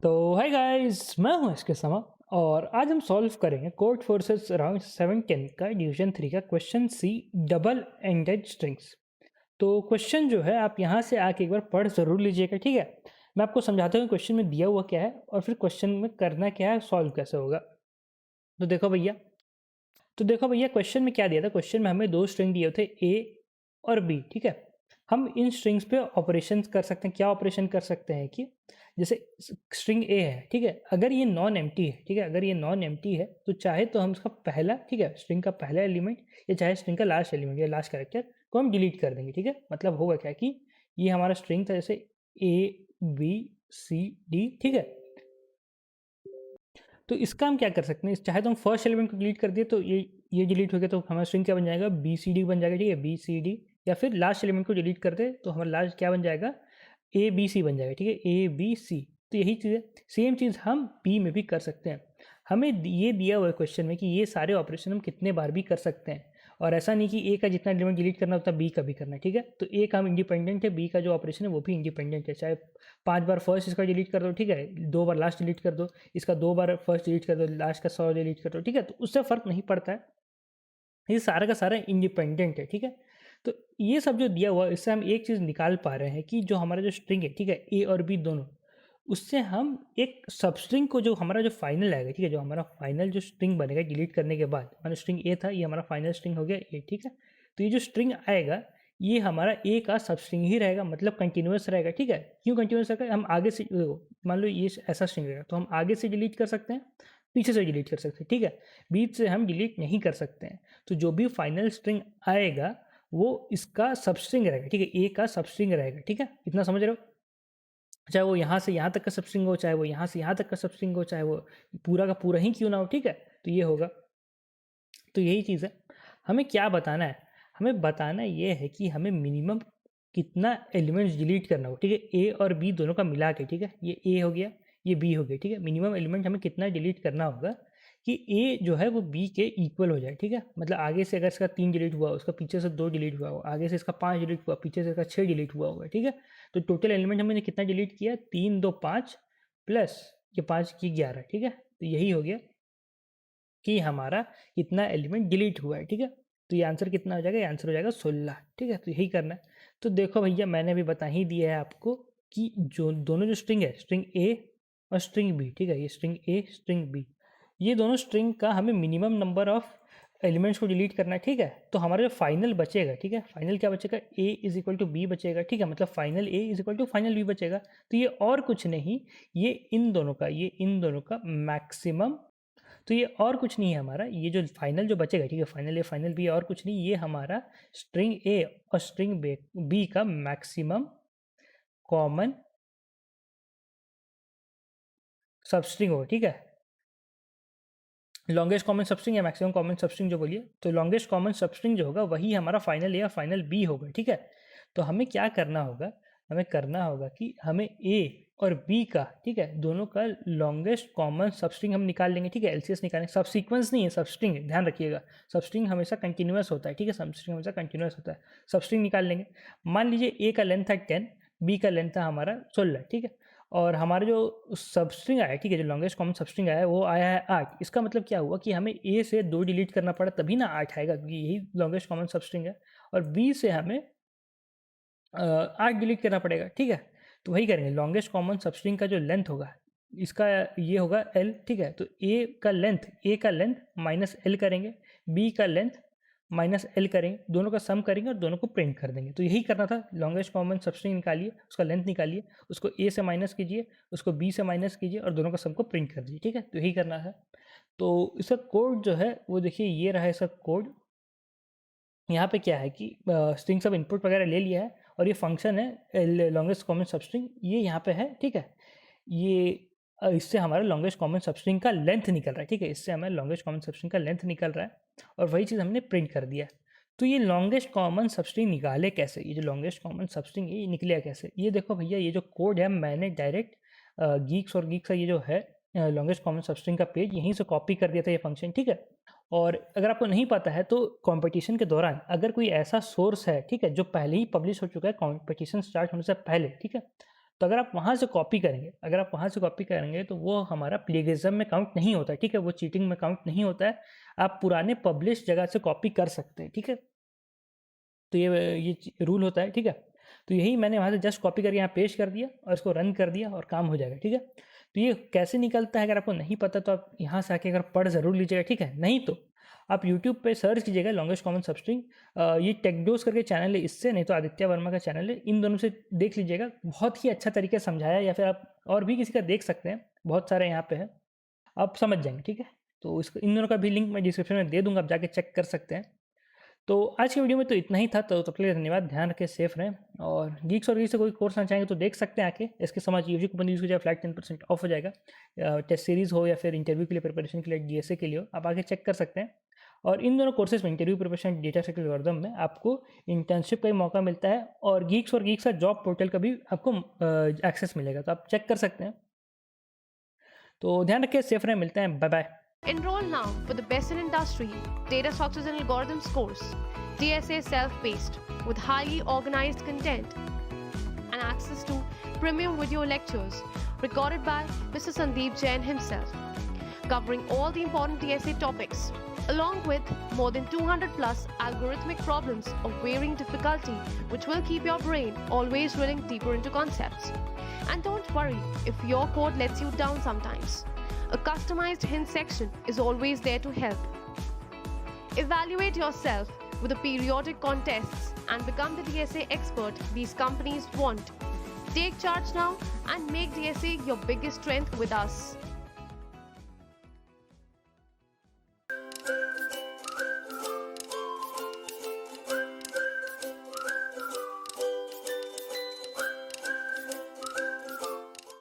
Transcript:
तो hi guys, मैं हूं इसके समा और आज हम सॉल्व करेंगे कोड फोर्सेस अराउंड 710 का डिवीजन 3 का question C double ended strings. तो क्वेश्चन जो है आप यहाँ से आके एक बार पढ़ ज़रूर लीजिएगा, ठीक है। मैं आपको समझाता हूँ क्वेश्चन में दिया हुआ क्या है और फिर क्वेश्चन में करना क्या है, सॉल्व कैसे होगा। तो देखो भैया क्वेश्चन में क्या दिया था। क्वेश्चन में हमें दो स्ट्रिंग दिए थे ए और बी, ठीक है। हम इन स्ट्रिंग्स पे ऑपरेशन कर सकते हैं। क्या ऑपरेशन कर सकते हैं कि जैसे स्ट्रिंग ए है, ठीक है, अगर ये नॉन एम्प्टी है, ठीक है, अगर ये नॉन एम्प्टी है तो चाहे तो हम उसका पहला, ठीक है, स्ट्रिंग का पहला एलिमेंट या चाहे स्ट्रिंग का लास्ट एलिमेंट या लास्ट कैरेक्टर को हम डिलीट कर देंगे, ठीक है। मतलब होगा क्या कि ये हमारा स्ट्रिंग था जैसे ए बी सी डी, ठीक है। तो इसका हम क्या कर सकते हैं, चाहे तो हम फर्स्ट एलिमेंट को डिलीट कर दिए तो ये डिलीट हो गया, तो हमारा स्ट्रिंग क्या बन जाएगा, बी सी डी बन जाएगा, ठीक है, बी सी डी। या फिर लास्ट एलिमेंट को डिलीट कर दे तो हमारा लास्ट क्या बन जाएगा, ए बी सी बन जाएगा, ठीक है, ए बी सी। तो यही चीज़ है, सेम चीज़ हम बी में भी कर सकते हैं। हमें ये दिया हुआ है क्वेश्चन में कि ये सारे ऑपरेशन हम कितने बार भी कर सकते हैं, और ऐसा नहीं कि ए का जितना एलिमेंट डिलीट करना उतना बी का भी करना है, ठीक है। तो ए का हम इंडिपेंडेंट है, बी का जो ऑपरेशन है वो भी इंडिपेंडेंट है। चाहे 5 बार फर्स्ट इसका डिलीट कर दो, ठीक है, 2 बार लास्ट डिलीट कर दो, इसका 2 बार फर्स्ट डिलीट कर दो, लास्ट का 100 डिलीट कर दो, ठीक है, तो उससे फ़र्क नहीं पड़ता है। ये सारा का सारा इंडिपेंडेंट है, ठीक है। तो ये सब जो दिया हुआ, इससे हम एक चीज़ निकाल पा रहे हैं कि जो हमारा जो स्ट्रिंग है, ठीक है, ए और बी दोनों, उससे हम एक सबस्ट्रिंग को, जो हमारा जो फाइनल आएगा, ठीक है, जो हमारा फाइनल जो स्ट्रिंग बनेगा डिलीट करने के बाद, हमारा स्ट्रिंग ए था, ये हमारा फाइनल स्ट्रिंग हो गया ए, ठीक है। तो ये जो स्ट्रिंग आएगा ये हमारा ए का सबस्ट्रिंग ही रहेगा, मतलब कंटिन्यूस रहेगा, ठीक है। क्यों कंटिन्यूस रहेगा, हम आगे से मान लो ये ऐसा स्ट्रिंग रहेगा तो हम आगे से डिलीट कर सकते हैं, पीछे से डिलीट कर सकते हैं, ठीक है, बीच से हम डिलीट नहीं कर सकते हैं। तो जो भी फाइनल स्ट्रिंग आएगा वो इसका सबस्ट्रिंग रहेगा, ठीक है, ए का सबस्ट्रिंग रहेगा, ठीक है, इतना समझ रहे हो। चाहे वो यहाँ से यहाँ तक का सबस्ट्रिंग हो, चाहे वो यहाँ से यहाँ तक का सबस्ट्रिंग हो, चाहे वो पूरा का पूरा ही क्यों ना हो, ठीक है। तो ये होगा, तो यही चीज़ है। हमें क्या बताना है, हमें बताना ये है कि हमें मिनिमम कितना एलिमेंट्स डिलीट करना हो, ठीक है, ए और बी दोनों का मिला के, ठीक है, ये ए हो गया ये बी हो गया, ठीक है। मिनिमम एलिमेंट हमें कितना डिलीट करना होगा कि ए जो है वो बी के इक्वल हो जाए, ठीक है। मतलब आगे से अगर इसका 3 डिलीट हुआ, उसका पीछे से 2 डिलीट हुआ हो, आगे से इसका 5 डिलीट हुआ, पीछे से इसका 6 डिलीट हुआ होगा, ठीक है। तो टोटल एलिमेंट हमने कितना डिलीट किया, 3 2 5 प्लस ये 5 की 11, ठीक है। तो यही हो गया कि हमारा कितना एलिमेंट डिलीट हुआ है, ठीक है। तो ये आंसर कितना हो जाएगा, ये आंसर हो जाएगा 16, ठीक है। तो यही करना है। तो देखो भैया मैंने अभी बता ही दिया है आपको कि जो दोनों जो स्ट्रिंग है, स्ट्रिंग ए और स्ट्रिंग बी, ठीक है, ये स्ट्रिंग ए स्ट्रिंग बी, ये दोनों स्ट्रिंग का हमें मिनिमम नंबर ऑफ एलिमेंट्स को डिलीट करना है, ठीक है। तो हमारा जो फाइनल बचेगा, ठीक है, फाइनल क्या बचेगा, A is equal to B बचेगा, ठीक है, मतलब final A is equal to final B बचेगा। तो ये और कुछ नहीं, ये इन दोनों का मैक्सिमम, तो ये और कुछ नहीं है हमारा, ये जो फाइनल जो बचेगा, ठीक है, फाइनल ए फाइनल बी, और कुछ नहीं, ये हमारा स्ट्रिंग ए और स्ट्रिंग बी का मैक्सिमम कॉमन सबस्ट्रिंग होगा, ठीक है। लॉन्गेस्ट कॉमन सबस्ट्रिंग या मैक्सिमम कॉमन सबस्ट्रिंग जो बोलिए, तो लॉन्गेस्ट कॉमन सबस्ट्रिंग जो होगा वही हमारा फाइनल ए या फाइनल बी होगा, ठीक है। तो हमें क्या करना होगा, हमें करना होगा कि हमें ए और बी का, ठीक है, दोनों का लॉन्गेस्ट कॉमन सबस्ट्रिंग हम निकाल लेंगे, ठीक है, एलसीएस निकालेंगे। सब सीक्वेंस नहीं है, सबस्ट्रिंग, ध्यान रखिएगा, सबस्ट्रिंग हमेशा कंटिन्यूस होता है, ठीक है, सबस्ट्रिंग हमेशा कंटिन्यूस होता है। सबस्ट्रिंग निकाल लेंगे। मान लीजिए ए का लेंथ है 10, बी का लेंथ है हमारा 16, ठीक है, और हमारा जो सबस्ट्रिंग आया, ठीक है, जो लॉन्गेस्ट कॉमन सबस्ट्रिंग आया वो आया है 8। इसका मतलब क्या हुआ कि हमें ए से 2 डिलीट करना पड़ा तभी ना 8 आएगा, क्योंकि यही लॉन्गेस्ट कॉमन सबस्ट्रिंग है। और बी से हमें 8 डिलीट करना पड़ेगा, ठीक है। तो वही करेंगे, लॉन्गेस्ट कॉमन सबस्ट्रिंग का जो लेंथ होगा इसका ये होगा एल, ठीक है। तो ए का लेंथ माइनस एल करेंगे, बी का लेंथ माइनस एल करेंगे, दोनों का सम करेंगे और दोनों को प्रिंट कर देंगे। तो यही करना था, लॉन्गेस्ट कॉमन सबस्ट्रिंग निकालिए, उसका लेंथ निकालिए, उसको ए से माइनस कीजिए, उसको बी से माइनस कीजिए और दोनों का सम को प्रिंट कर दीजिए, ठीक है। तो यही करना है। तो इसका कोड जो है वो देखिए ये रहा, इसका कोड। यहाँ पे क्या है कि स्ट्रिंग सब इनपुट वगैरह ले लिया है और ये फंक्शन है लॉन्गेस्ट कॉमन सबस्ट्रिंग, ये यहाँ पे है, ठीक है। ये इससे हमारा लॉन्गेस्ट कॉमन सबस्ट्रिंग का लेंथ निकल रहा है, ठीक है, इससे हमारा लॉन्गेस्ट कॉमन सबस्ट्रिंग का लेंथ निकल रहा है और वही चीज़ हमने प्रिंट कर दिया। तो ये लॉन्गेस्ट कॉमन सबस्ट्रिंग निकाले कैसे, ये जो लॉन्गेस्ट कॉमन सबस्ट्रिंग ये निकले कैसे, ये देखो भैया, ये जो कोड है मैंने डायरेक्ट गीक्स का ये जो है लॉन्गेस्ट कॉमन सबस्ट्रिंग का पेज, यहीं से कॉपी कर दिया था ये फंक्शन, ठीक है। और अगर आपको नहीं पता है तो कंपटीशन के दौरान अगर कोई ऐसा सोर्स है, ठीक है, जो पहले ही पब्लिश हो चुका है कंपटीशन स्टार्ट होने से पहले, ठीक है, तो अगर आप वहाँ से कॉपी करेंगे तो वो हमारा प्लेगियरिज्म में काउंट नहीं होता है, ठीक है, वो चीटिंग में काउंट नहीं होता है। आप पुराने पब्लिश जगह से कॉपी कर सकते हैं, ठीक है। तो ये रूल होता है, ठीक है। तो यही मैंने वहाँ से जस्ट कॉपी करके यहाँ पेस्ट कर दिया और इसको रन कर दिया और काम हो जाएगा, ठीक है। तो ये कैसे निकलता है अगर आपको नहीं पता तो आप यहाँ से आके अगर पढ़ ज़रूर लीजिएगा, ठीक है। नहीं तो आप यूट्यूब पे सर्च कीजिएगा लॉन्गेस्ट कॉमन सबस्ट्रिंग, ये टेक्डोस करके चैनल है, इससे नहीं तो आदित्य वर्मा का चैनल है, इन दोनों से देख लीजिएगा। बहुत ही अच्छा तरीके से समझाया, या फिर आप और भी किसी का देख सकते हैं, बहुत सारे यहाँ पे है, आप समझ जाएंगे, ठीक है। तो इसको इन दोनों का भी लिंक मैं डिस्क्रिप्शन में दे दूंगा, आप जाके चेक कर सकते हैं। तो आज की वीडियो में तो इतना ही था, तो तब के लिए धन्यवाद, ध्यान रखें, सेफ रहें। और गीक्स और गीक्स से कोई कोर्स ना चाहेंगे तो देख सकते हैं आके, इसके समाज यूजी कूपन यूज़ कीजिए, फ्लैट 10% ऑफ हो जाएगा। टेस्ट सीरीज़ हो या फिर इंटरव्यू के लिए प्रिपरेशन के लिए, डीएसए के लिए हो, आप आके चेक कर सकते हैं। और इन दोनों कोर्सेज में, interview preparation, data structure algorithm में, आपको इंटर्नशिप का भी मौका मिलता है और गीक्स का जॉब पोर्टल का भी आपको एक्सेस मिलेगा, तो आप चेक कर सकते हैं। तो ध्यान रखिए, सेफ रहें, मिलते हैं, bye bye. Enroll now for the best in industry data structures and algorithms course, DSA self-paced with highly organized content and access to premium video lectures recorded by Mr. Sandeep Jain himself, covering all the important DSA topics, along with more than 200 plus algorithmic problems of varying difficulty, which will keep your brain always drilling deeper into concepts. And don't worry if your code lets you down sometimes. A customized hint section is always there to help. Evaluate yourself with the periodic contests and become the DSA expert these companies want. Take charge now and make DSA your biggest strength with us.